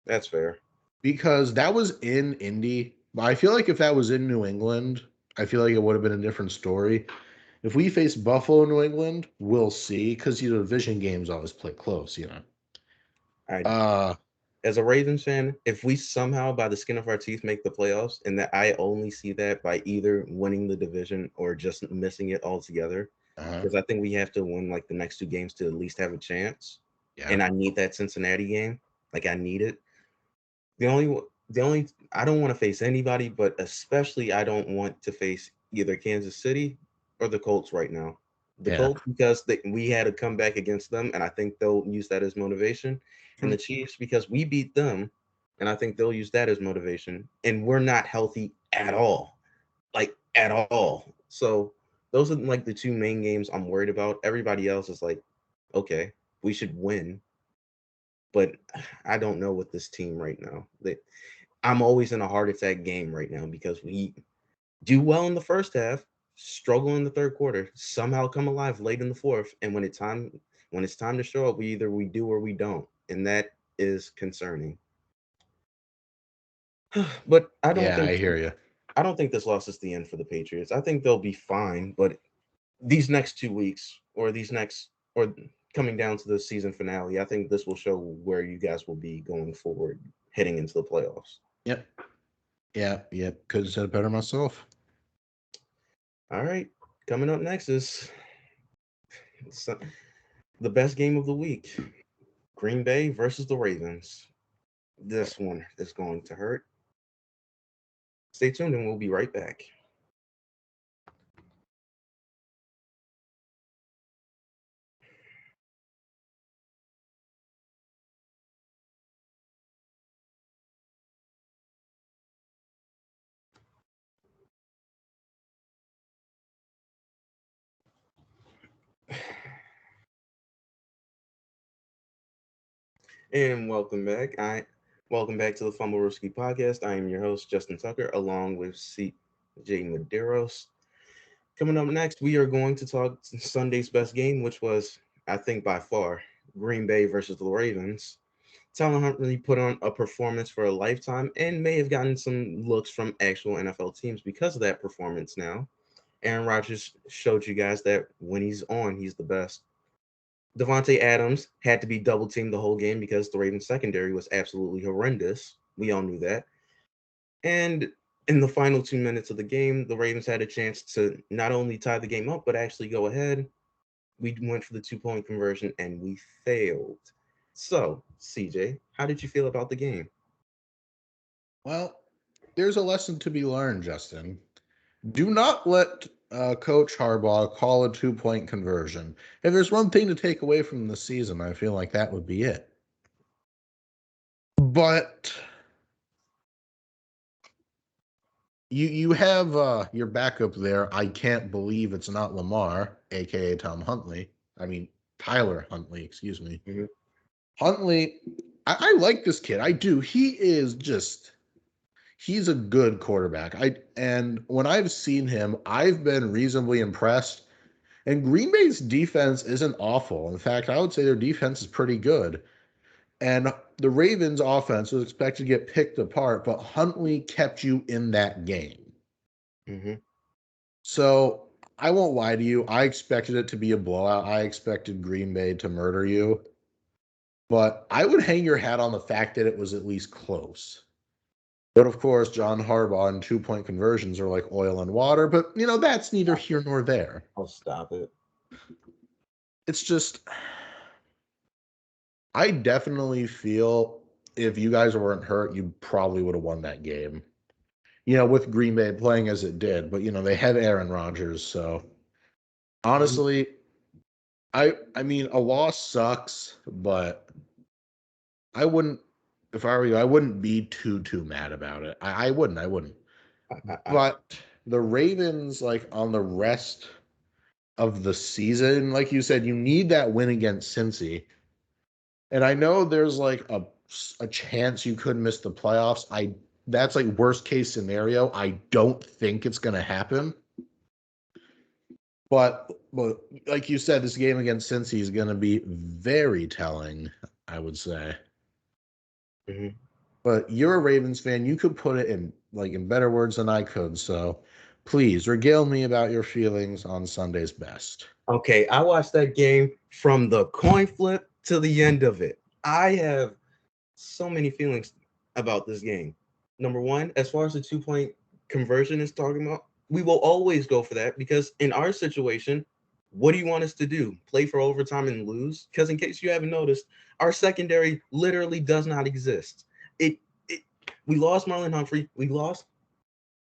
That's fair. Because that was in Indy. But I feel like if that was in New England, I feel like it would have been a different story. If we face Buffalo, New England, we'll see. Because division games always play close, As a Ravens fan, if we somehow by the skin of our teeth make the playoffs, and that I only see that by either winning the division or just missing it altogether, because I think we have to win like the next two games to at least have a chance. Yeah. And I need that Cincinnati game. Like I need it. The only I don't want to face anybody, but especially I don't want to face either Kansas City or the Colts right now. The Yeah. Colts because we had a comeback against them, and I think they'll use that as motivation. And the Chiefs because we beat them, and I think they'll use that as motivation. And we're not healthy at all, like at all. So those are like the two main games I'm worried about. Everybody else is like, okay, we should win, but I don't know with this team right now. I'm always in a heart attack game right now because we do well in the first half, struggle in the third quarter, somehow come alive late in the fourth, and when it's time to show up, either we do or we don't, and that is concerning. But I don't Yeah, think I hear you. I don't think this loss is the end for the Patriots. I think they'll be fine, but these next 2 weeks or coming down to the season finale, I think this will show where you guys will be going forward heading into the playoffs. Yep. Yeah. Couldn't have said it better myself. All right. Coming up next is the best game of the week. Green Bay versus the Ravens. This one is going to hurt. Stay tuned and we'll be right back. And welcome back to the Fumblerooski podcast. I am your host, Justin Tucker, along with CJ Medeiros. Coming up next, we are going to talk Sunday's best game, which was, I think by far, Green Bay versus the Ravens. Tyler Huntley put on a performance for a lifetime and may have gotten some looks from actual NFL teams because of that performance now. Aaron Rodgers showed you guys that when he's on, he's the best. Devontae Adams had to be double teamed the whole game because the Ravens secondary was absolutely horrendous. We all knew that. And in the final 2 minutes of the game, the Ravens had a chance to not only tie the game up, but actually go ahead. We went for the 2-point conversion and we failed. So, CJ, how did you feel about the game? Well, there's a lesson to be learned, Justin. Do not let Coach Harbaugh call a 2-point conversion. If there's one thing to take away from the season, I feel like that would be it. But You have your backup there. I can't believe it's not Lamar, aka Tom Huntley. I mean Tyler Huntley, excuse me. Mhm. Huntley, I like this kid. I do. He's a good quarterback. And when I've seen him, I've been reasonably impressed. And Green Bay's defense isn't awful. In fact, I would say their defense is pretty good. And the Ravens' offense was expected to get picked apart, but Huntley kept you in that game. Mhm. So I won't lie to you. I expected it to be a blowout. I expected Green Bay to murder you. But I would hang your hat on the fact that it was at least close. But of course, John Harbaugh and 2-point conversions are like oil and water. But, that's neither here nor there. Oh, stop it. It's just, I definitely feel if you guys weren't hurt, you probably would have won that game. With Green Bay playing as it did. But, they have Aaron Rodgers. So Mhm. honestly, I mean, a loss sucks, but I wouldn't, if I were you, I wouldn't be too mad about it. I wouldn't. I, But the Ravens, like on the rest of the season, like you said, you need that win against Cincy. And I know there's like a chance you could miss the playoffs. That's like worst case scenario. I don't think it's gonna happen. But like you said, this game against Cincy is gonna be very telling, I would say. mhm. But you're a Ravens fan. You could put it in better words than I could. So please regale me about your feelings on Sunday's best. Okay, I watched that game from the coin flip to the end of it. I have so many feelings about this game. Number one, as far as the 2-point conversion is talking about, we will always go for that because in our situation, what do you want us to do? Play for overtime and lose? Because in case you haven't noticed, our secondary literally does not exist. It we lost Marlon Humphrey. We lost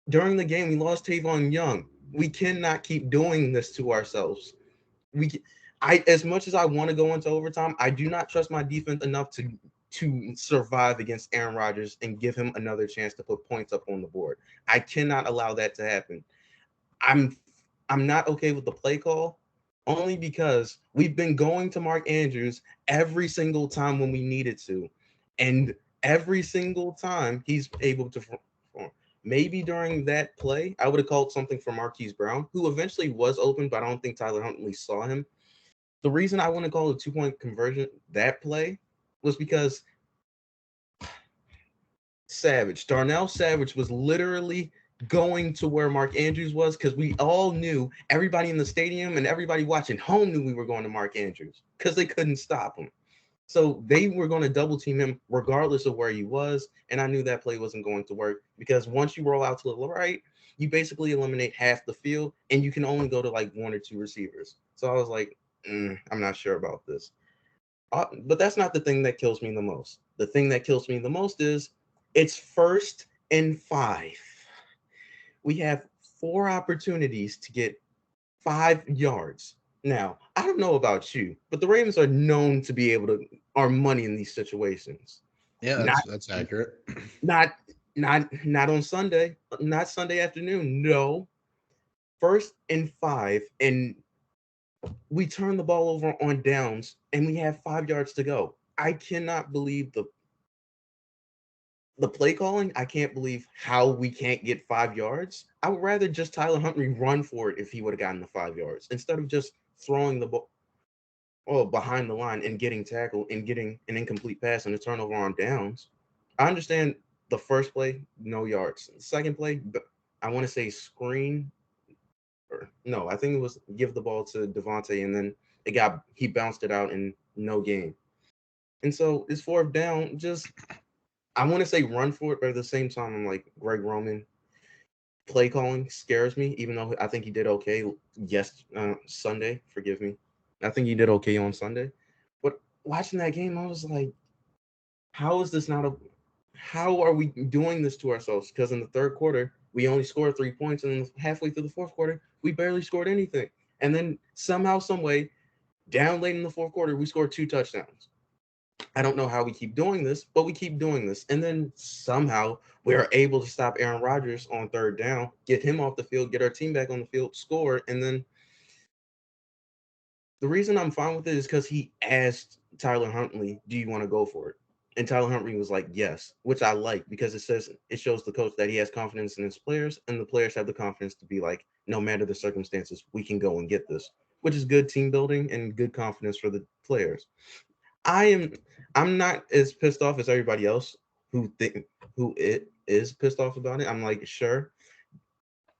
during the game. We lost Tavon Young. We cannot keep doing this to ourselves. We I as much as I want to go into overtime, I do not trust my defense enough to survive against Aaron Rodgers and give him another chance to put points up on the board. I cannot allow that to happen. I'm I'm not okay with the play call only because we've been going to Mark Andrews every single time when we needed to, and every single time he's able to perform. Maybe during that play, I would have called something for Marquise Brown, who eventually was open, but I don't think Tyler Huntley saw him. The reason I want to call it a 2-point conversion that play was because Darnell Savage was literally going to where Mark Andrews was because we all knew, everybody in the stadium and everybody watching home knew we were going to Mark Andrews because they couldn't stop him. So they were going to double team him regardless of where he was. And I knew that play wasn't going to work because once you roll out to the right, you basically eliminate half the field and you can only go to like one or two receivers. So I was like, I'm not sure about this. But that's not the thing that kills me the most. The thing that kills me the most is it's 1st and 5. We have 4 opportunities to get 5 yards. Now, I don't know about you, but the Ravens are known to be able to earn money in these situations. Yeah, Not, that's accurate. not, not on Sunday, not Sunday afternoon. No, 1st and 5, and we turn the ball over on downs, and we have 5 yards to go. I cannot believe the play calling. I can't believe how we can't get 5 yards. I would rather just Tyler Huntley run for it if he would have gotten the 5 yards instead of just throwing the ball behind the line and getting tackled and getting an incomplete pass and a turnover on downs. I understand the first play, no yards. Second play, I want to say screen or no, I think it was give the ball to Devontae and then he bounced it out in no game. And so it's 4th down. Just I want to say run for it, but at the same time, I'm like Greg Roman play calling scares me. Even though I think he did okay. Yes, Sunday. Forgive me. I think he did okay on Sunday. But watching that game, I was like, how is this not a? How are we doing this to ourselves? Because in the third quarter, we only scored 3 points, and then halfway through the fourth quarter, we barely scored anything. And then somehow, some way, down late in the fourth quarter, we scored 2 touchdowns. I don't know how we keep doing this, but we keep doing this. And then somehow we are able to stop Aaron Rodgers on third down, get him off the field, get our team back on the field, score. And then the reason I'm fine with it is because he asked Tyler Huntley, "Do you want to go for it?" And Tyler Huntley was like, "Yes," which I like because it shows the coach that he has confidence in his players, and the players have the confidence to be like, no matter the circumstances, we can go and get this, which is good team building and good confidence for the players. I am I'm not as pissed off as everybody else who it is pissed off about it. I'm like, sure,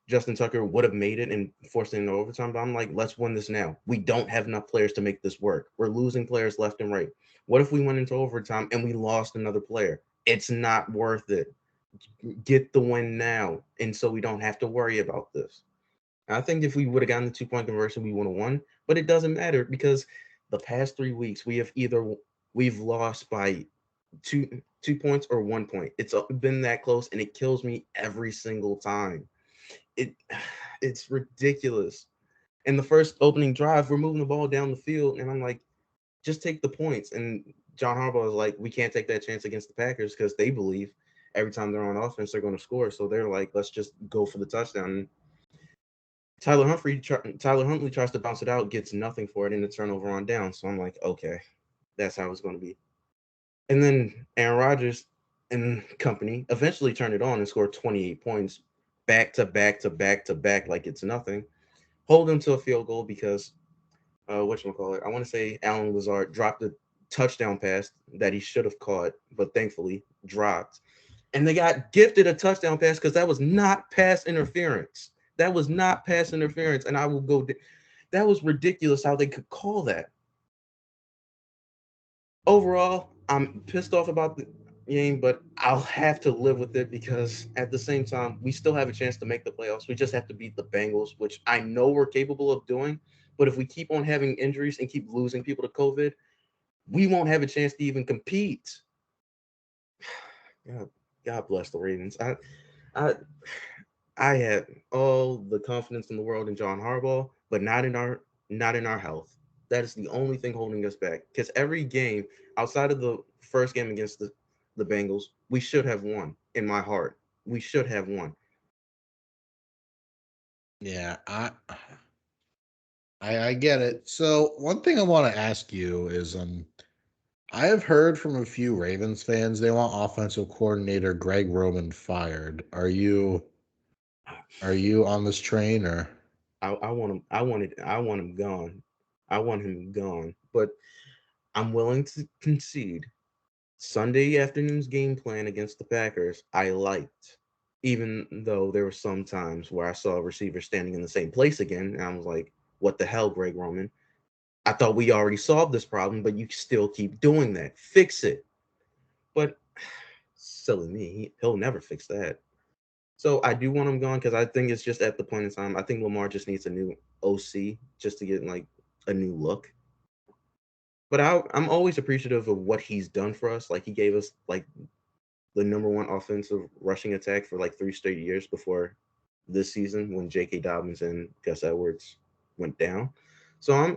Justin Tucker would have made it and forced it into overtime, but I'm like, let's win this now. We don't have enough players to make this work. We're losing players left and right. What if we went into overtime and we lost another player? It's not worth it. Get the win now, and so we don't have to worry about this. I think if we would have gotten the 2 point conversion, we would have won. But it doesn't matter because the past 3 weeks we've lost by two points or 1 point. It's been that close, and it kills me every single time. It it's ridiculous. In the first opening drive, we're moving the ball down the field, and I'm like, just take the points. And John Harbaugh is like, we can't take that chance against the Packers because they believe every time they're on offense they're going to score. So they're like, let's just go for the touchdown. Tyler Huntley tries to bounce it out, gets nothing for it in the turnover on down. So I'm like, okay, that's how it's going to be. And then Aaron Rodgers and company eventually turned it on and scored 28 points back to back to back to back like it's nothing. Hold them to a field goal because whatchamacallit, I want to say Alan Lazard dropped a touchdown pass that he should have caught, but thankfully dropped. And they got gifted a touchdown pass because that was not pass interference. That was not pass interference. And I will go, that was ridiculous how they could call that. Overall, I'm pissed off about the game, but I'll have to live with it because at the same time, we still have a chance to make the playoffs. We just have to beat the Bengals, which I know we're capable of doing. But if we keep on having injuries and keep losing people to COVID, we won't have a chance to even compete. God, God bless the Ravens. I, I have all the confidence in the world in John Harbaugh, but not in our health. That is the only thing holding us back. Because every game outside of the first game against the Bengals, we should have won. In my heart, we should have won. Yeah, I get it. So one thing I want to ask you is I have heard from a few Ravens fans they want offensive coordinator Greg Roman fired. Are you on this train or I want him. I want him gone. I want him gone. But I'm willing to concede Sunday afternoon's game plan against the Packers, I liked, even though there were some times where I saw a receiver standing in the same place again, and I was like, "What the hell, Greg Roman? I thought we already solved this problem, but you still keep doing that. Fix it." But silly me, he'll never fix that. So I do want him gone because I think it's just at the point in time. I think Lamar just needs a new OC just to get like a new look. But I'm always appreciative of what he's done for us. Like he gave us like the number one offensive rushing attack for like 3 straight years before this season when J.K. Dobbins and Gus Edwards went down. So I'm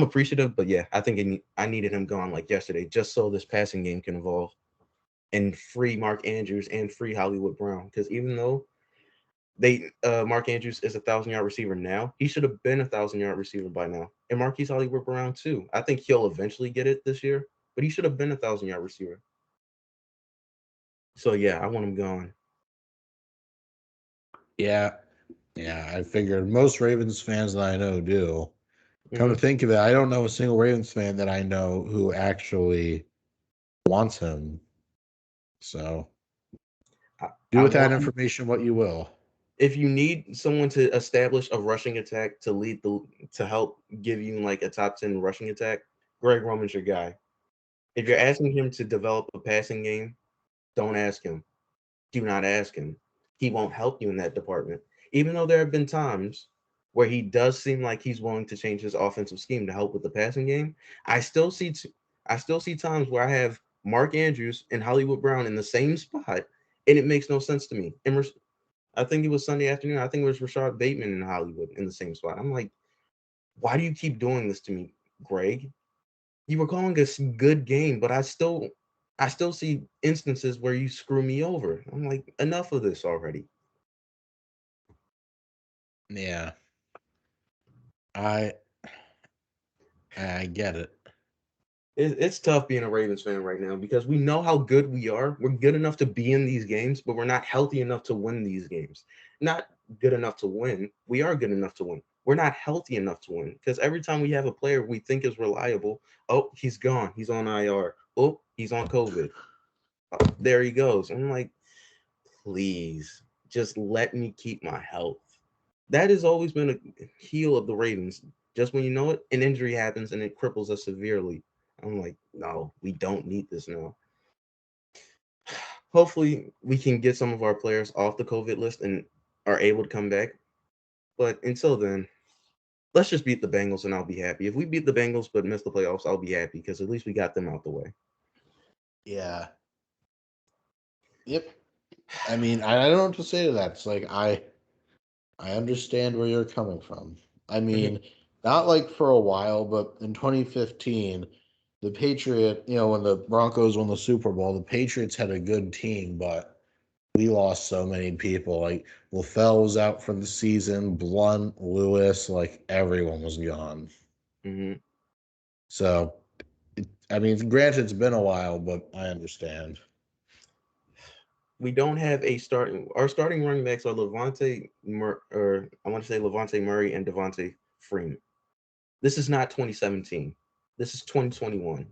appreciative, but yeah, I think I needed him gone like yesterday just so this passing game can evolve and free Mark Andrews and free Hollywood Brown because even though they Mark Andrews is 1,000 yard receiver now, he should have been 1,000 yard receiver by now, and Marquise Hollywood Brown too. I think he'll eventually get it this year, but he should have been 1,000 yard receiver. So yeah, I want him gone. yeah, yeah, I figured most Ravens fans that I know do. Come to Hmm. think of it, I don't know a single Ravens fan that I know who actually wants him. So do I with that want him. information what you will. If you need someone to establish a rushing attack to lead the to help give you like a top 10 rushing attack, Greg Roman's your guy. If you're asking him to develop a passing game, don't ask him. Do not ask him. He won't help you in that department. Even though there have been times where he does seem like he's willing to change his offensive scheme to help with the passing game, I still see I still see times where I have Mark Andrews and Hollywood Brown in the same spot, and it makes no sense to me. And I think it was Sunday afternoon. I think it was Rashad Bateman in Hollywood in the same spot. I'm like, why do you keep doing this to me, Greg? You were calling a good game, but I still see instances where you screw me over. I'm like, enough of this already. Yeah, I I get it. It's tough being a Ravens fan right now because we know how good we are. We're good enough to be in these games, but we're not healthy enough to win these games. Not good enough to win. We are good enough to win. We're not healthy enough to win because every time we have a player we think is reliable, oh, he's gone. He's on IR. Oh, he's on COVID. Oh, there he goes. I'm like, please, just let me keep my health. That has always been a heel of the Ravens. Just when you know it, an injury happens and it cripples us severely. I'm like, no, we don't need this now. Hopefully, we can get some of our players off the COVID list and are able to come back. But until then, let's just beat the Bengals and I'll be happy. If we beat the Bengals but miss the playoffs, I'll be happy because at least we got them out the way. Yeah. Yep. I mean, I don't know what to say to that. It's like I understand where you're coming from. I Mhm, mean, not like for a while, but in 2015, the Patriot, when the Broncos won the Super Bowl, the Patriots had a good team, but we lost so many people. Like LaFell was out for the season, Blunt, Lewis, like everyone was gone. mhm. So, I mean, granted, it's been a while, but I understand. We don't have a starting. Our starting running backs are or I want to say Levante Murray and Devontae Freeman. This is not 2017. This is 2021.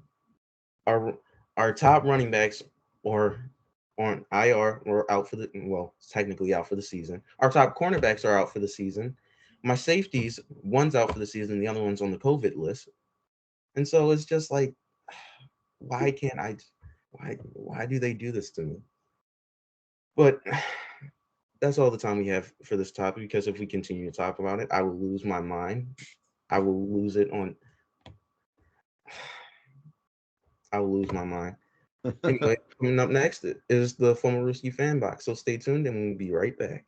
Our our top running backs are on IR or out for the technically out for the season. Our top cornerbacks are out for the season. My safeties, one's out for the season, the other one's on the COVID list. And so it's just like, why can't I? Why do they do this to me? But that's all the time we have for this topic because if we continue to talk about it, I will lose my mind. I will lose it on. I will lose my mind. Anyway, coming up next is the Fumblerooski fan box. So stay tuned and we'll be right back.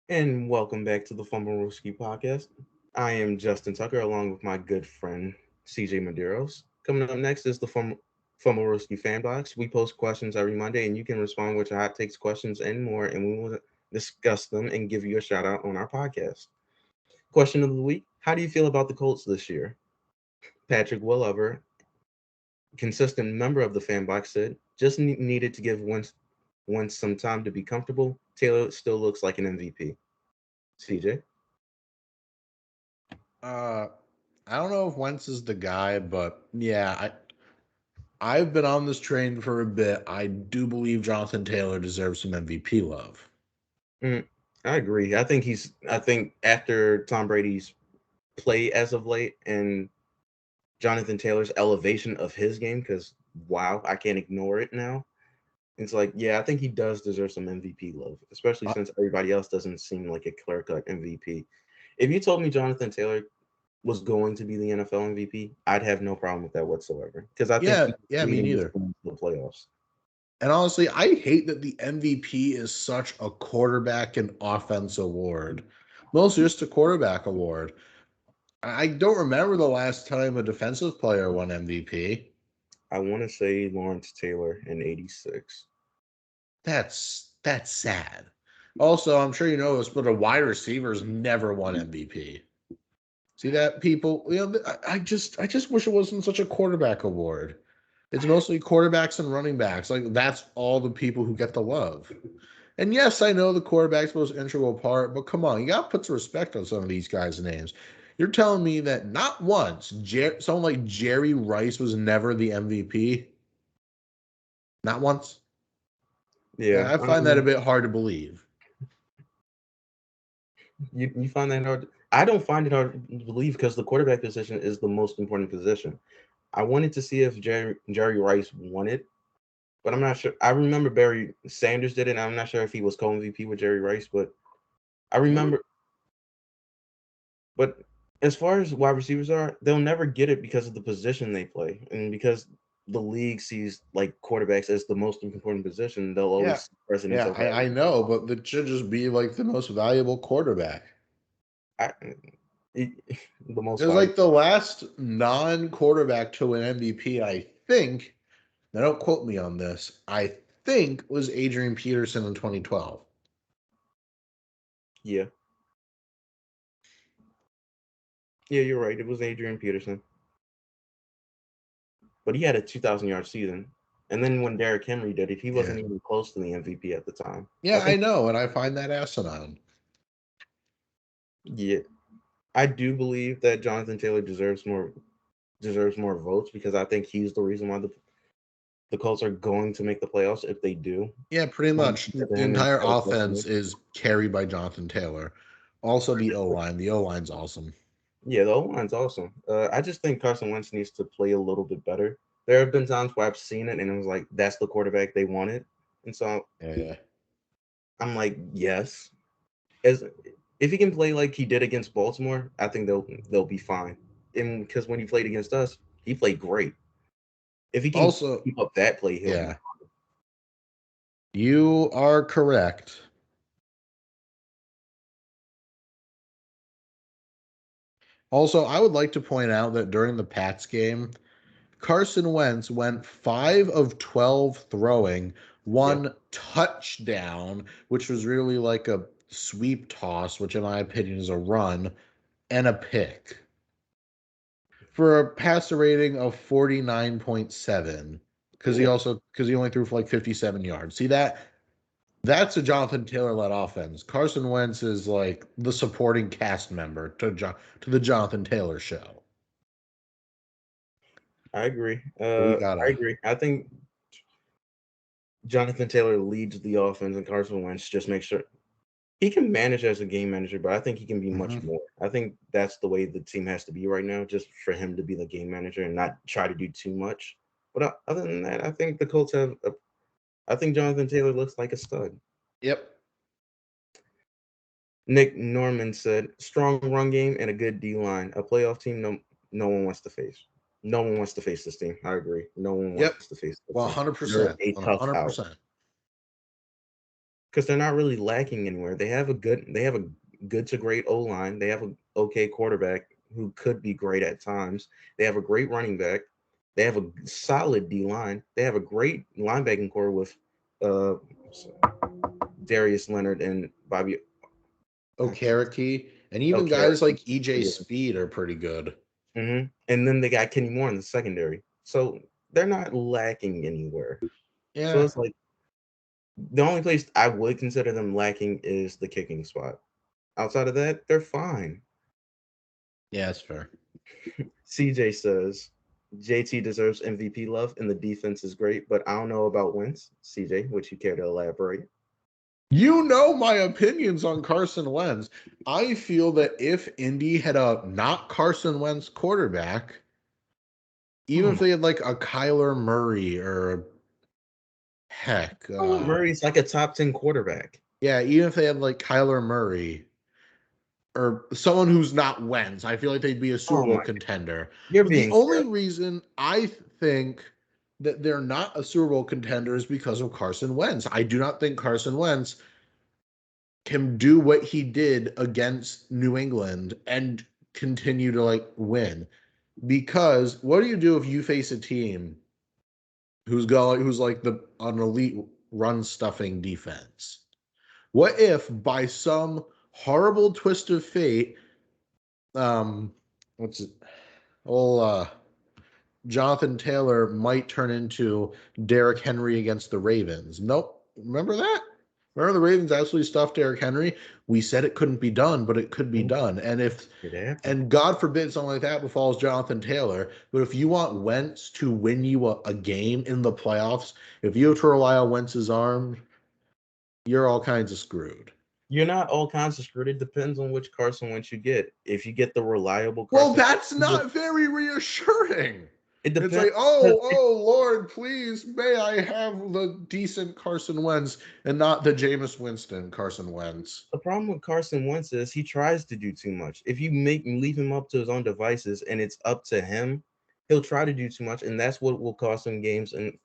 And welcome back to the Fumblerooski podcast. I am Justin Tucker along with my good friend CJ Medeiros. Coming up next is the Fumblerooski fan box. We post questions every Monday and you can respond with your hot takes, questions, and more, and we will discuss them and give you a shout out on our podcast. Question of the week: how do you feel about the Colts this year? Patrick Willover, consistent member of the fan box, said just needed to give Wentz some time to be comfortable. Taylor still looks like an MVP. CJ. Uh, I don't know if Wentz is the guy, but yeah, I've been on this train for a bit. I do believe Jonathan Taylor deserves some MVP love. Mm, I agree. I think after Tom Brady's play as of late and Jonathan Taylor's elevation of his game, because wow, I can't ignore it now. It's like, yeah, I think he does deserve some MVP love, especially Uh, since everybody else doesn't seem like a clear cut MVP. If you told me Jonathan Taylor was going to be the NFL MVP, I'd have no problem with that whatsoever. Because I think yeah, he's yeah, me leading this neither. team to the playoffs. And honestly, I hate that the MVP is such a quarterback and offense award. Mostly just a quarterback award. I don't remember the last time a defensive player won MVP. I want to say Lawrence Taylor in '86. That's sad. Also, I'm sure you know this, but a wide receivers never won MVP. See that, people? I just wish it wasn't such a quarterback award. It's mostly quarterbacks and running backs. Like that's all the people who get the love. And yes, I know the quarterback's the most integral part, but come on, you got to put some respect on some of these guys' names. You're telling me that not once, someone like Jerry Rice was never the MVP? Not once? Yeah, I find that a bit hard to believe. you find that hard? I don't find it hard to believe because the quarterback position is the most important position. I wanted to see if Jerry Rice won it but I'm not sure. I remember Barry Sanders did it, and I'm not sure if he was co-MVP with Jerry Rice, but I remember. But as far as wide receivers are, they'll never get it because of the position they play, and because the league sees like quarterbacks as the most important position. They'll Yeah, always see precedence yeah, over I everything. know, but that should just be like the most valuable quarterback. I, it, the most It's like valuable. the last non-quarterback to win MVP, I think. Now, don't quote me on this. I think was Adrian Peterson in 2012. Yeah, yeah, you're right. It was Adrian Peterson, but he had a 2,000 yard season. And then when Derrick Henry did it, he Yeah, wasn't even close to the MVP at the time. I yeah, I think. know, and I find that asinine. Yeah, I do believe that Jonathan Taylor deserves more votes because I think he's the reason why the Colts are going to make the playoffs if they do. Yeah, pretty Points much. to The him entire instead of offense Baltimore. is carried by Jonathan Taylor. Also, the O line. The O line's awesome. Yeah, the O line's awesome. I just think Carson Wentz needs to play a little bit better. There have been times where I've seen it and it was like that's the quarterback they wanted, and so Yeah. I'm like, yes. As if he can play like he did against Baltimore, I think they'll be fine. And because when he played against us, he played great. If he can Also, keep up that play, he'll be. yeah, you are correct. Also, I would like to point out that during the Pats game, Carson Wentz went 5 of 12 throwing, Yeah, one touchdown, which was really like a sweep toss, which in my opinion is a run, and a pick for a passer rating of 49.7 yeah. because he only threw for like 57 yards. See that's a Jonathan Taylor led offense. Carson Wentz is like the supporting cast member to the Jonathan Taylor show. I agree. So we I gotta agree. I think Jonathan Taylor leads the offense, and Carson Wentz just makes sure he can manage as a game manager, but I think he can be much Mhm. more. I think that's the way the team has to be right now, just for him to be the game manager and not try to do too much. But other than that, I think the Colts have. I think Jonathan Taylor looks like a stud. Yep. Nick Norman said, "Strong run game and a good D line. A playoff team. No one wants to face. No one wants to face this team. I agree. No one wants Yep. to face this Well, team. They're 100%. a tough out." 100%. Because they're not really lacking anywhere. They have a good to great O line. They have a okay quarterback who could be great at times. They have a great running back. They have a solid D line. They have a great linebacking core with uh, Darius Leonard and Bobby. I can't. Okereke, and even Okay. guys like EJ Yeah. Speed are pretty good. And then they got Kenny Moore in the secondary. So they're not lacking anywhere. So Yeah. it's like the only place I would consider them lacking is the kicking spot. Outside of that, they're fine. Yeah, that's fair. CJ says JT deserves MVP love and the defense is great, but I don't know about Wentz. CJ, would you care to elaborate? You know my opinions on Carson Wentz. I feel that if Indy had a not Carson Wentz quarterback, even Oh if my! they had like a Kyler Murray or heck, Kyler Murray's like a top 10 quarterback. yeah, even if they had like Kyler Murray or someone who's not Wentz, I feel like they'd be a Super Oh Bowl my! contender. You're But the being only fair. reason I think that they're not a Super Bowl contender is because of Carson Wentz. I do not think Carson Wentz can do what he did against New England and continue to like win. Because what do you do if you face a team who's like the an elite run stuffing defense? What if by some horrible twist of fate, um, what's it? Well, Jonathan Taylor might turn into Derrick Henry against the Ravens. Nope. Remember that? Remember the Ravens actually stuffed Derrick Henry? We said it couldn't be done, but it could be done. It happened. And God forbid something like that befalls Jonathan Taylor. But if you want Wentz to win you a game in the playoffs, if you have to rely on Wentz's arm, you're all kinds of screwed. You're not all kinds of screwed. It depends on which Carson Wentz you get. If you get the reliable Well, Carson that's Wentz, not very reassuring. It It's depends. like, oh, Lord, please, may I have the decent Carson Wentz and not the Jameis Winston Carson Wentz. The problem with Carson Wentz is he tries to do too much. If you leave him up to his own devices and it's up to him, he'll try to do too much, and that's what will cost him games, and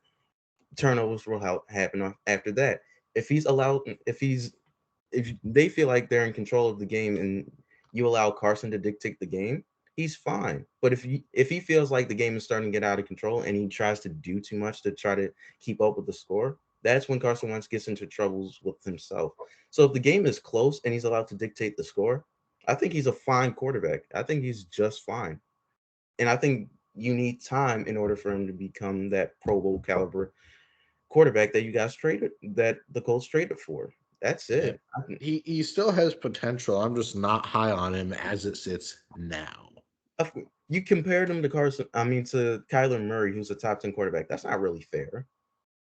turnovers will happen after that. If he's allowed, if they feel like they're in control of the game and you allow Carson to dictate the game, he's fine. But if he feels like the game is starting to get out of control and he tries to do too much to try to keep up with the score, that's when Carson Wentz gets into troubles with himself. So if the game is close and he's allowed to dictate the score, I think he's a fine quarterback. I think he's just fine. And I think you need time in order for him to become that Pro Bowl caliber quarterback that you guys traded, that the Colts traded for. That's Yeah. it. He still has potential. I'm just not high on him as it sits now. You compared him to to Kyler Murray, who's a top 10 quarterback. That's not really fair.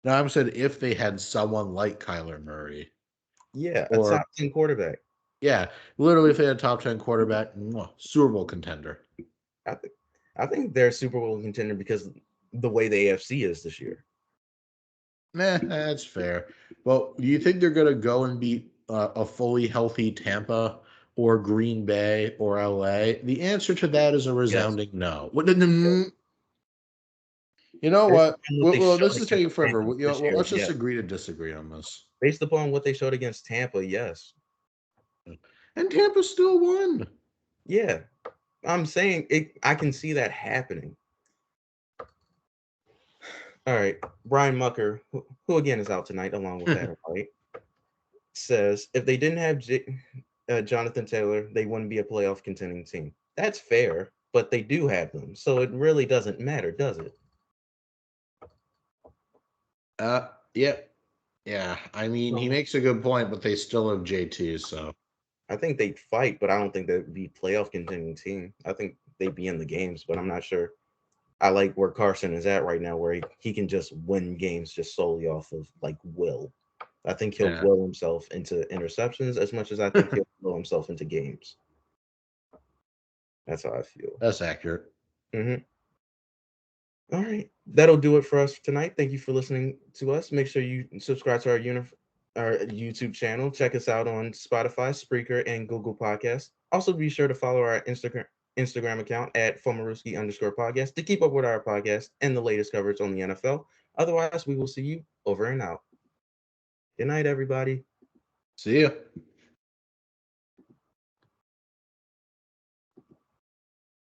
Now, I'm saying if they had someone like Kyler Murray, Yeah, a or top 10 quarterback. yeah, literally if they had a top 10 quarterback, Super Bowl contender. I think I think they're a Super Bowl contender because the way the AFC is this year. That's fair. Well, do you think they're going to go and beat a fully healthy Tampa or Green Bay or LA? The answer to that is a Yes. resounding no. You know what? Well, this is taking forever. Let's just agree to disagree on this. Based upon what they showed against Tampa, yes. And Tampa still won. Yeah. I'm saying it. I can see that happening. All right. Brian Mucker, who again is out tonight, along with Adam White, says if they didn't have Jonathan Taylor, they wouldn't be a playoff contending team. That's fair, but they do have them. So it really doesn't matter, does it? Yeah. Yeah. I mean, he makes a good point, but they still have JT, so. I think they'd fight, but I don't think they'd be playoff contending team. I think they'd be in the games, but I'm not sure. I like where Carson is at right now, where he can just win games just solely off of like will. I think he'll will himself into interceptions as much as I think he'll will himself into games. That's how I feel. That's accurate. Mm-hmm. All right, that'll do it for us tonight. Thank you for listening to us. Make sure you subscribe to our YouTube channel. Check us out on Spotify, Spreaker, and Google Podcasts. Also, be sure to follow our Instagram account at Fumblerooski_podcast to keep up with our podcast and the latest coverage on the NFL. Otherwise, we will see you over and out. Good night, everybody. See ya.